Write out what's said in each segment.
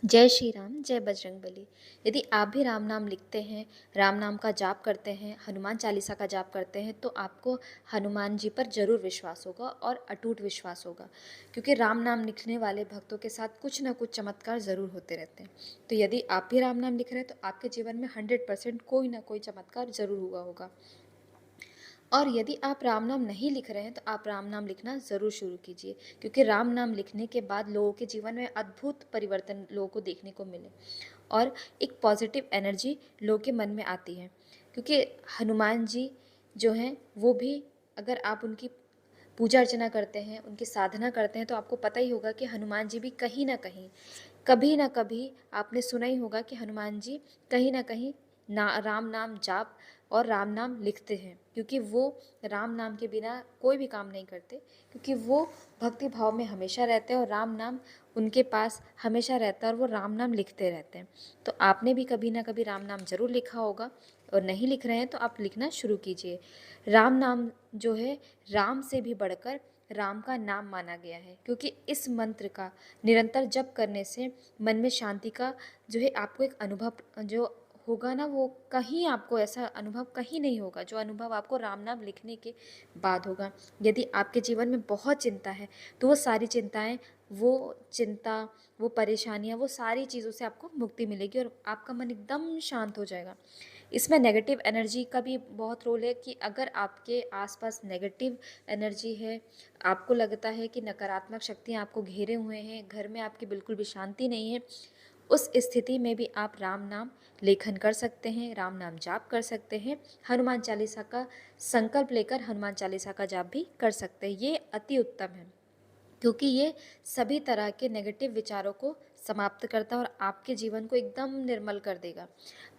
जय श्री राम, जय बजरंगबली। यदि आप भी राम नाम लिखते हैं, राम नाम का जाप करते हैं, हनुमान चालीसा का जाप करते हैं, तो आपको हनुमान जी पर ज़रूर विश्वास होगा और अटूट विश्वास होगा, क्योंकि राम नाम लिखने वाले भक्तों के साथ कुछ ना कुछ चमत्कार ज़रूर होते रहते हैं। तो यदि आप भी राम नाम लिख रहे हैं, तो आपके जीवन में 100% कोई ना कोई चमत्कार ज़रूर हुआ होगा। और यदि आप राम नाम नहीं लिख रहे हैं, तो आप राम नाम लिखना ज़रूर शुरू कीजिए, क्योंकि राम नाम लिखने के बाद लोगों के जीवन में अद्भुत परिवर्तन लोगों को देखने को मिले और एक पॉजिटिव एनर्जी लोगों के मन में आती है। क्योंकि हनुमान जी जो हैं वो भी, अगर आप उनकी पूजा अर्चना करते हैं, उनकी साधना करते हैं, तो आपको पता ही होगा कि हनुमान जी भी कहीं ना कहीं, कभी ना कभी आपने सुना ही होगा कि हनुमान जी कहीं ना कहीं राम नाम जाप और राम नाम लिखते हैं, क्योंकि वो राम नाम के बिना कोई भी काम नहीं करते, क्योंकि वो भक्ति भाव में हमेशा रहते हैं और राम नाम उनके पास हमेशा रहता है और वो राम नाम लिखते रहते हैं। तो आपने भी कभी ना कभी राम नाम ज़रूर लिखा होगा, और नहीं लिख रहे हैं तो आप लिखना शुरू कीजिए। राम नाम जो है, राम से भी बढ़कर राम का नाम माना गया है, क्योंकि इस मंत्र का निरंतर जप करने से मन में शांति का जो है आपको एक अनुभव जो होगा ना, वो कहीं आपको ऐसा अनुभव कहीं नहीं होगा जो अनुभव आपको राम नाम लिखने के बाद होगा। यदि आपके जीवन में बहुत चिंता है, तो वो सारी चिंताएं, वो चिंता, वो परेशानियां, वो सारी चीज़ों से आपको मुक्ति मिलेगी और आपका मन एकदम शांत हो जाएगा। इसमें नेगेटिव एनर्जी का भी बहुत रोल है, कि अगर आपके आसपास नेगेटिव एनर्जी है, आपको लगता है कि नकारात्मक शक्तियाँ आपको घेरे हुए हैं, घर में आपकी बिल्कुल भी शांति नहीं है, उस स्थिति में भी आप राम नाम लेखन कर सकते हैं, राम नाम जाप कर सकते हैं, हनुमान चालीसा का संकल्प लेकर हनुमान चालीसा का जाप भी कर सकते हैं। ये अति उत्तम है, क्योंकि ये सभी तरह के नेगेटिव विचारों को समाप्त करता है और आपके जीवन को एकदम निर्मल कर देगा।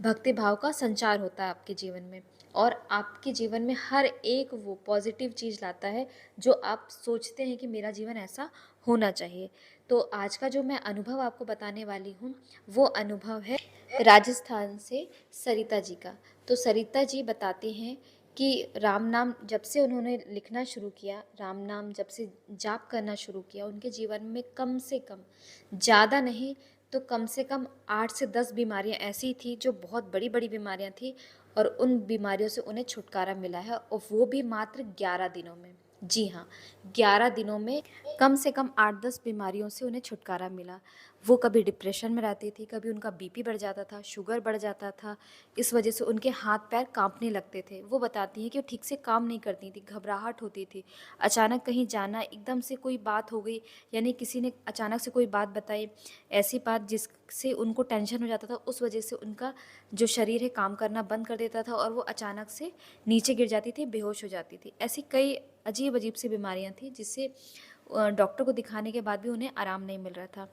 भक्ति भाव का संचार होता है आपके जीवन में, और आपके जीवन में हर एक वो पॉजिटिव चीज़ लाता है जो आप सोचते हैं कि मेरा जीवन ऐसा होना चाहिए। तो आज का जो मैं अनुभव आपको बताने वाली हूँ, वो अनुभव है राजस्थान से सरिता जी का। तो सरिता जी बताती हैं कि राम नाम जब से उन्होंने लिखना शुरू किया, राम नाम जब से जाप करना शुरू किया, उनके जीवन में कम से कम, ज़्यादा नहीं तो कम से कम 8 से 10 बीमारियां ऐसी थी जो बहुत बड़ी बड़ी बीमारियां थी, और उन बीमारियों से उन्हें छुटकारा मिला है, और वो भी मात्र 11 दिनों में। जी हाँ, 11 दिनों में कम से कम 8-10 बीमारियों से उन्हें छुटकारा मिला। वो कभी डिप्रेशन में रहती थी, कभी उनका बीपी बढ़ जाता था, शुगर बढ़ जाता था, इस वजह से उनके हाथ पैर कांपने लगते थे। वो बताती हैं कि वो ठीक से काम नहीं करती थी, घबराहट होती थी, अचानक कहीं जाना, एकदम से कोई बात हो गई, यानी किसी ने अचानक से कोई बात बताई, ऐसी बात जिससे उनको टेंशन हो जाता था, उस वजह से उनका जो शरीर है काम करना बंद कर देता था और वो अचानक से नीचे गिर जाती थी, बेहोश हो जाती थी। ऐसी कई अजीब अजीब सी बीमारियां थी, जिससे डॉक्टर को दिखाने के बाद भी उन्हें आराम नहीं मिल रहा था।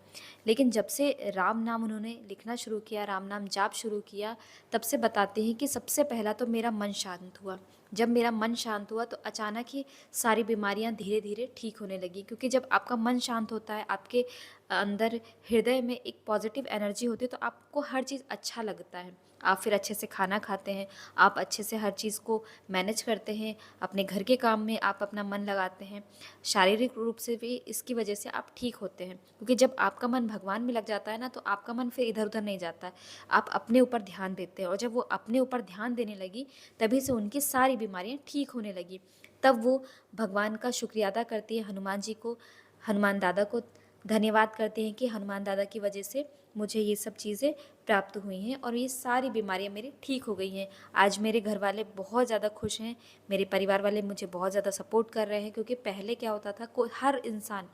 लेकिन जब से राम नाम उन्होंने लिखना शुरू किया, राम नाम जाप शुरू किया, तब से बताते हैं कि सबसे पहला तो मेरा मन शांत हुआ। जब मेरा मन शांत हुआ तो अचानक ही सारी बीमारियां धीरे धीरे ठीक होने लगी, क्योंकि जब आपका मन शांत होता है, आपके अंदर हृदय में एक पॉजिटिव एनर्जी होती है, तो आपको हर चीज़ अच्छा लगता है। आप फिर अच्छे से खाना खाते हैं, आप अच्छे से हर चीज़ को मैनेज करते हैं, अपने घर के काम में आप अपना मन लगाते हैं। शारीरिक रूप से भी इसकी वजह से आप ठीक होते हैं, क्योंकि जब आपका मन भगवान में लग जाता है ना, तो आपका मन फिर इधर उधर नहीं जाता है, आप अपने ऊपर ध्यान देते हैं, और जब वो अपने ऊपर ध्यान देने लगी, तभी से उनकी सारी बीमारियां ठीक होने लगी। तब वो भगवान का शुक्रिया अदा करती है, हनुमान जी को, हनुमान दादा को धन्यवाद करते हैं कि हनुमान दादा की वजह से मुझे ये सब चीज़ें प्राप्त हुई हैं और ये सारी बीमारियां मेरी ठीक हो गई हैं। आज मेरे घर वाले बहुत ज़्यादा खुश हैं, मेरे परिवार वाले मुझे बहुत ज़्यादा सपोर्ट कर रहे हैं, क्योंकि पहले क्या होता था, कोई हर इंसान,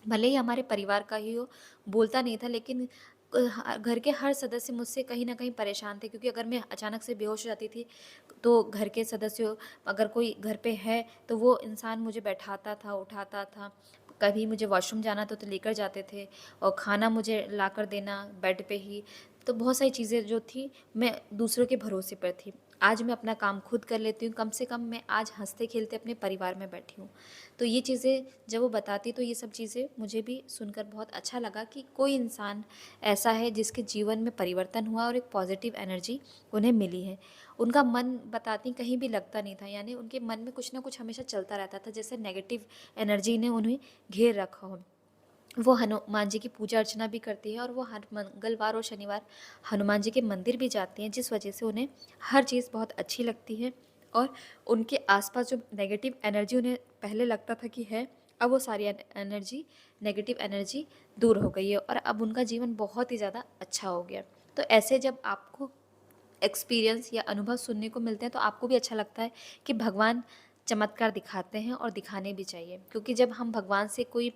भले ही हमारे परिवार का ही हो, बोलता नहीं था, लेकिन घर के हर सदस्य मुझसे कहीं ना कहीं परेशान थे, क्योंकि अगर मैं अचानक से बेहोश हो जाती थी, तो घर के सदस्य, अगर कोई घर पे है, तो वो इंसान मुझे बैठाता था, उठाता था, कभी मुझे वॉशरूम जाना तो लेकर जाते थे, और खाना मुझे ला कर देना बेड पे ही। तो बहुत सारी चीज़ें जो थी, मैं दूसरों के भरोसे पर थी। आज मैं अपना काम खुद कर लेती हूँ, कम से कम मैं आज हंसते खेलते अपने परिवार में बैठी हूँ। तो ये चीज़ें जब वो बताती, तो ये सब चीज़ें मुझे भी सुनकर बहुत अच्छा लगा कि कोई इंसान ऐसा है जिसके जीवन में परिवर्तन हुआ और एक पॉजिटिव एनर्जी उन्हें मिली है। उनका मन, बताती, कहीं भी लगता नहीं था, यानी उनके मन में कुछ ना कुछ हमेशा चलता रहता था, जैसे नेगेटिव एनर्जी ने उन्हें घेर रखा हो। वो हनुमान जी की पूजा अर्चना भी करती हैं और वो हर मंगलवार और शनिवार हनुमान जी के मंदिर भी जाती हैं, जिस वजह से उन्हें हर चीज़ बहुत अच्छी लगती है। और उनके आसपास जो नेगेटिव एनर्जी उन्हें पहले लगता था कि है, अब वो सारी एनर्जी, नेगेटिव एनर्जी दूर हो गई है और अब उनका जीवन बहुत ही ज़्यादा अच्छा हो गया। तो ऐसे जब आपको एक्सपीरियंस या अनुभव सुनने को मिलते हैं तो आपको भी अच्छा लगता है कि भगवान चमत्कार दिखाते हैं और दिखाने भी चाहिए, क्योंकि जब हम भगवान से कोई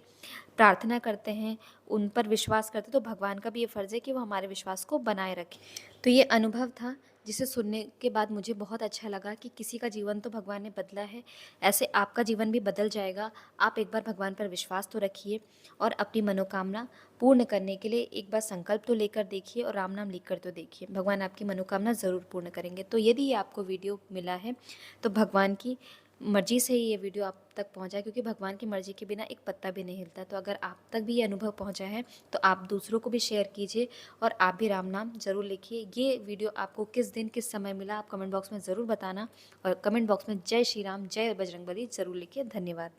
प्रार्थना करते हैं, उन पर विश्वास करते हैं, तो भगवान का भी ये फ़र्ज़ है कि वो हमारे विश्वास को बनाए रखें। तो ये अनुभव था जिसे सुनने के बाद मुझे बहुत अच्छा लगा कि किसी का जीवन तो भगवान ने बदला है, ऐसे आपका जीवन भी बदल जाएगा। आप एक बार भगवान पर विश्वास तो रखिए और अपनी मनोकामना पूर्ण करने के लिए एक बार संकल्प तो लेकर देखिए और राम नाम लिखकर तो देखिए, भगवान आपकी मनोकामना ज़रूर पूर्ण करेंगे। तो यदि ये आपको वीडियो मिला है तो भगवान की मर्ज़ी से ही ये वीडियो आप तक पहुंचा है, क्योंकि भगवान की मर्ज़ी के बिना एक पत्ता भी नहीं हिलता। तो अगर आप तक भी ये अनुभव पहुंचा है तो आप दूसरों को भी शेयर कीजिए और आप भी राम नाम ज़रूर लिखिए। ये वीडियो आपको किस दिन किस समय मिला आप कमेंट बॉक्स में ज़रूर बताना और कमेंट बॉक्स में जय श्री राम, जय बजरंगबली ज़रूर लिखिए। धन्यवाद।